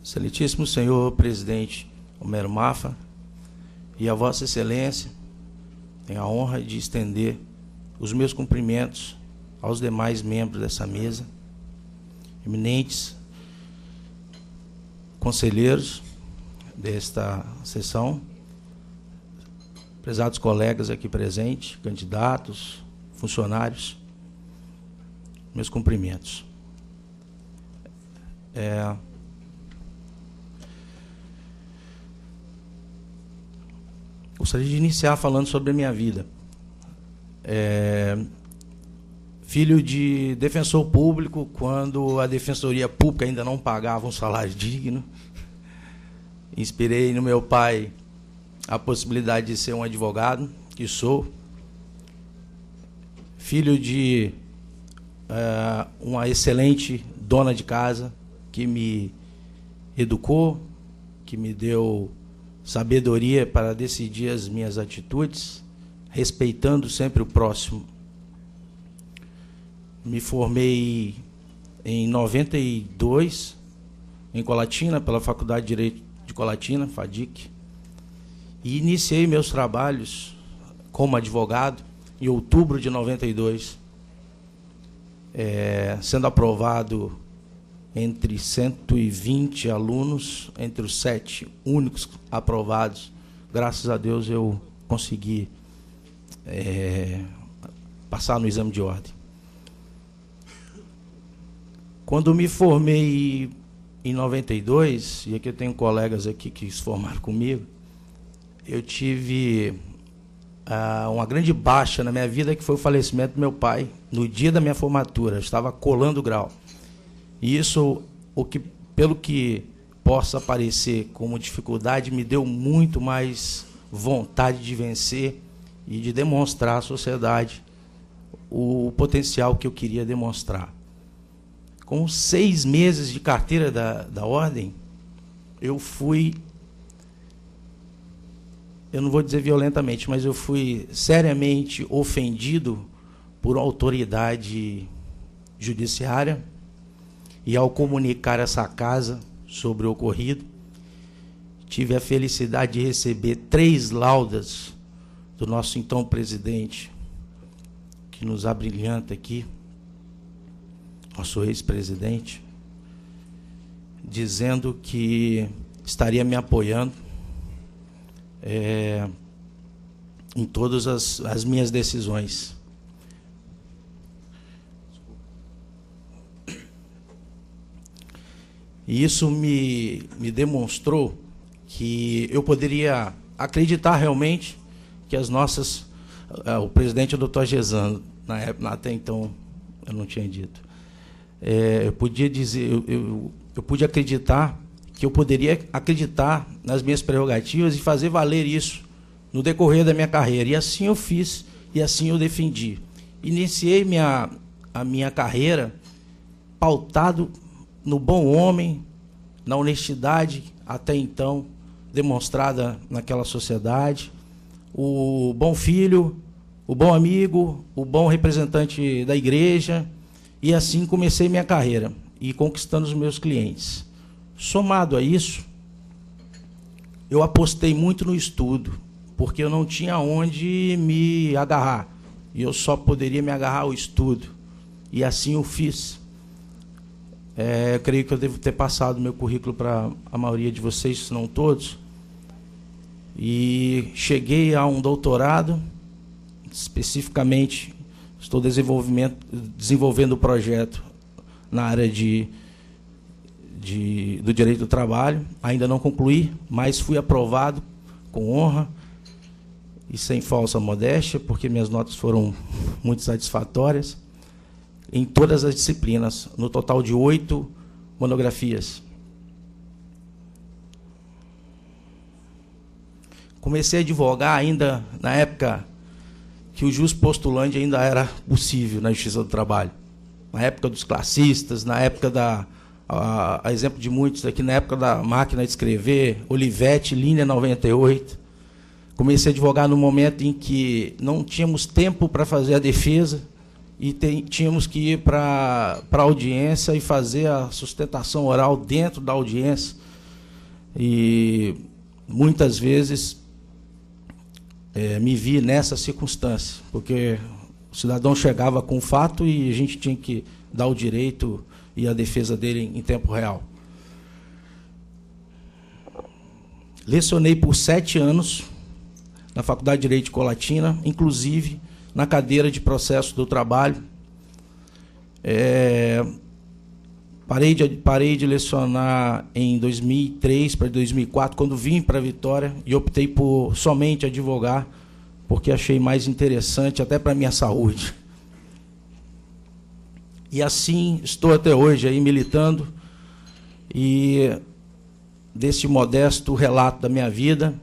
Excelentíssimo senhor presidente Homero Mafra e a Vossa Excelência, tenho a honra de estender os meus cumprimentos aos demais membros dessa mesa, eminentes conselheiros desta sessão, prezados colegas aqui presentes, candidatos, funcionários, meus cumprimentos. Gostaria de iniciar falando sobre a minha vida. Filho de defensor público, quando a Defensoria Pública ainda não pagava um salário digno. Inspirei no meu pai a possibilidade de ser um advogado, que sou. Filho de uma excelente dona de casa, que me educou, que me deu sabedoria para decidir as minhas atitudes, respeitando sempre o próximo. Me formei em 92, em Colatina, pela Faculdade de Direito de Colatina, FADIC, e iniciei meus trabalhos como advogado em outubro de 92, sendo aprovado entre 120 alunos, entre os 7 únicos aprovados. Graças a Deus eu consegui passar no exame de ordem. Quando me formei em 92, e aqui eu tenho colegas aqui que se formaram comigo, eu tive uma grande baixa na minha vida, que foi o falecimento do meu pai, no dia da minha formatura. Eu estava colando o grau. E isso, pelo que possa parecer como dificuldade, me deu muito mais vontade de vencer e de demonstrar à sociedade o potencial que eu queria demonstrar. Com 6 meses de carteira da ordem, eu não vou dizer violentamente, mas eu fui seriamente ofendido por autoridade judiciária. E ao comunicar essa casa sobre o ocorrido, tive a felicidade de receber 3 laudas do nosso então presidente, que nos abrilhanta aqui, nosso ex-presidente, dizendo que estaria me apoiando em todas as minhas decisões. E isso me demonstrou que eu poderia acreditar realmente que as nossas... o presidente é o Dr. Gesano, na época, até então eu não tinha dito. Eu podia dizer, eu pude acreditar que eu poderia acreditar nas minhas prerrogativas e fazer valer isso no decorrer da minha carreira. E assim eu fiz, e assim eu defendi. Iniciei a minha carreira pautado no bom homem, na honestidade até então demonstrada naquela sociedade, o bom filho, o bom amigo, o bom representante da igreja, e assim comecei minha carreira e conquistando os meus clientes. Somado a isso, eu apostei muito no estudo, porque eu não tinha onde me agarrar, e eu só poderia me agarrar ao estudo, e assim eu fiz. Eu creio que eu devo ter passado meu currículo para a maioria de vocês, se não todos. E cheguei a um doutorado, especificamente estou desenvolvendo o projeto na área do direito do trabalho. Ainda não concluí, mas fui aprovado com honra e sem falsa modéstia, porque minhas notas foram muito satisfatórias, em todas as disciplinas, no total de 8 monografias. Comecei a advogar ainda na época que o jus postulante ainda era possível na Justiça do Trabalho. Na época dos classistas, na época a exemplo de muitos aqui, na época da máquina de escrever, Olivetti, linha 98. Comecei a advogar no momento em que não tínhamos tempo para fazer a defesa, e tínhamos que ir para a audiência e fazer a sustentação oral dentro da audiência. E muitas vezes me vi nessa circunstância, porque o cidadão chegava com o fato e a gente tinha que dar o direito e a defesa dele em tempo real. Lecionei por 7 anos na Faculdade de Direito de Colatina, inclusive na cadeira de processo do trabalho. Parei de lecionar em 2003 para 2004, quando vim para Vitória, e optei por somente advogar, porque achei mais interessante, até para a minha saúde. E assim estou até hoje aí militando, e desse modesto relato da minha vida,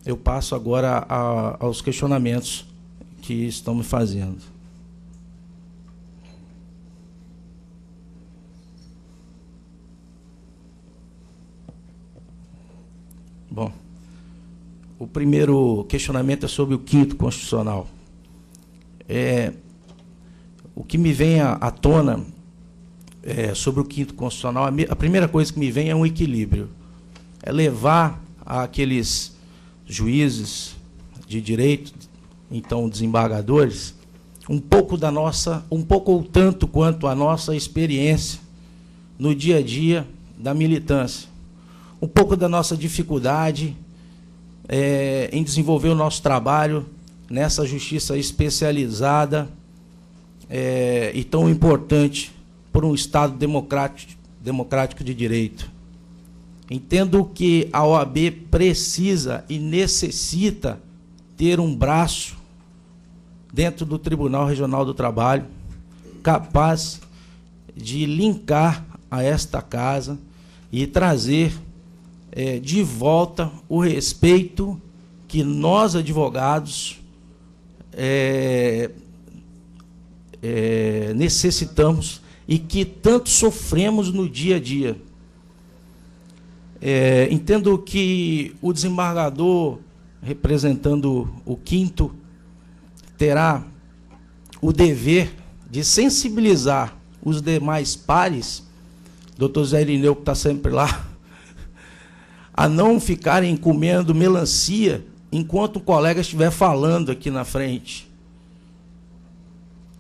eu passo agora aos questionamentos que estão me fazendo. Bom, o primeiro questionamento é sobre o 5º constitucional. O que me vem à tona sobre o 5º constitucional, a primeira coisa que me vem é um equilíbrio. É levar aqueles juízes de direito, então desembargadores, um pouco ou tanto quanto a nossa experiência no dia a dia da militância, um pouco da nossa dificuldade em desenvolver o nosso trabalho nessa justiça especializada e tão importante por um Estado democrático de direito. Entendo que a OAB precisa e necessita ter um braço dentro do Tribunal Regional do Trabalho capaz de linkar a esta casa e trazer de volta o respeito que nós, advogados, necessitamos e que tanto sofremos no dia a dia. Entendo que o desembargador, representando o 5º, terá o dever de sensibilizar os demais pares, doutor Zé Irineu, que está sempre lá, a não ficarem comendo melancia enquanto o colega estiver falando aqui na frente.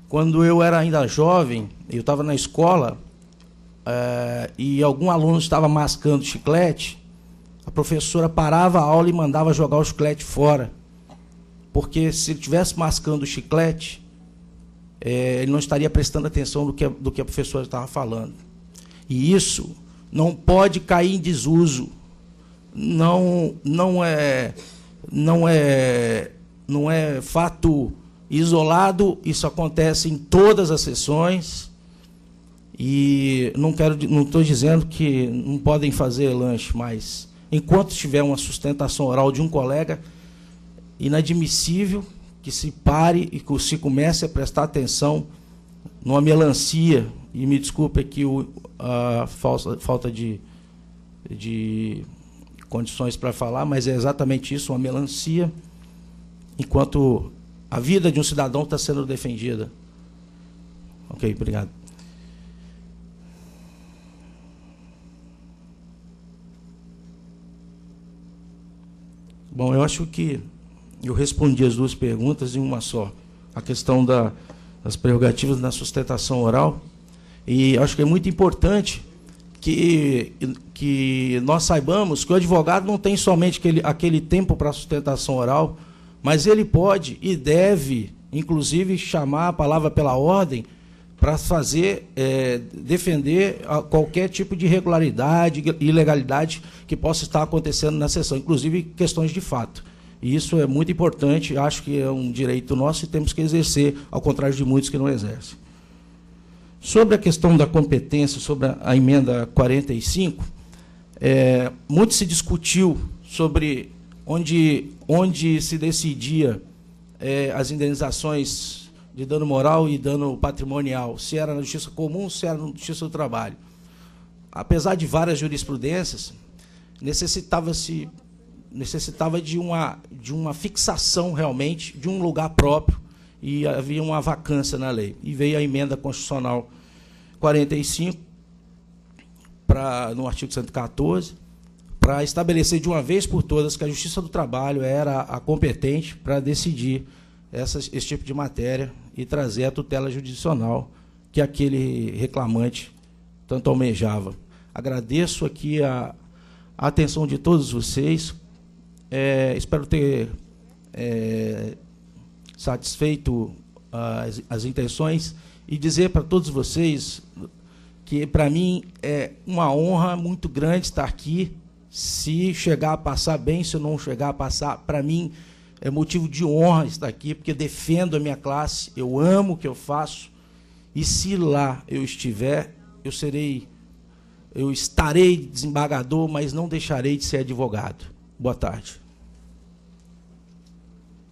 Quando eu era ainda jovem, eu estava na escola, e algum aluno estava mascando chiclete, a professora parava a aula e mandava jogar o chiclete fora. Porque se ele estivesse mascando o chiclete, ele não estaria prestando atenção do que a professora estava falando. E isso não pode cair em desuso. Não é fato isolado, isso acontece em todas as sessões. E não estou dizendo que não podem fazer lanche, mas enquanto tiver uma sustentação oral de um colega, inadmissível que se pare e que se comece a prestar atenção numa melancia, e me desculpe aqui a falta de condições para falar, mas é exatamente isso, uma melancia, enquanto a vida de um cidadão está sendo defendida. Ok, obrigado. Bom, eu acho que eu respondi as duas perguntas em uma só. A questão das prerrogativas na sustentação oral. E acho que é muito importante que nós saibamos que o advogado não tem somente aquele tempo para sustentação oral, mas ele pode e deve, inclusive, chamar a palavra pela ordem para defender qualquer tipo de irregularidade, ilegalidade que possa estar acontecendo na sessão, inclusive questões de fato. E isso é muito importante, acho que é um direito nosso e temos que exercer, ao contrário de muitos que não exercem. Sobre a questão da competência, sobre a emenda 45, muito se discutiu sobre onde se decidia as indenizações de dano moral e dano patrimonial, se era na justiça comum, se era na justiça do trabalho. Apesar de várias jurisprudências, necessitava de uma fixação realmente, de um lugar próprio, e havia uma vacância na lei. E veio a emenda constitucional 45, no artigo 114, para estabelecer de uma vez por todas que a Justiça do Trabalho era a competente para decidir esse tipo de matéria e trazer a tutela jurisdicional que aquele reclamante tanto almejava. Agradeço aqui a atenção de todos vocês. Espero ter satisfeito as intenções e dizer para todos vocês que, para mim, é uma honra muito grande estar aqui. Se chegar a passar bem, se eu não chegar a passar, para mim é motivo de honra estar aqui, porque defendo a minha classe, eu amo o que eu faço, e se lá eu estiver, eu estarei desembargador, mas não deixarei de ser advogado. Boa tarde.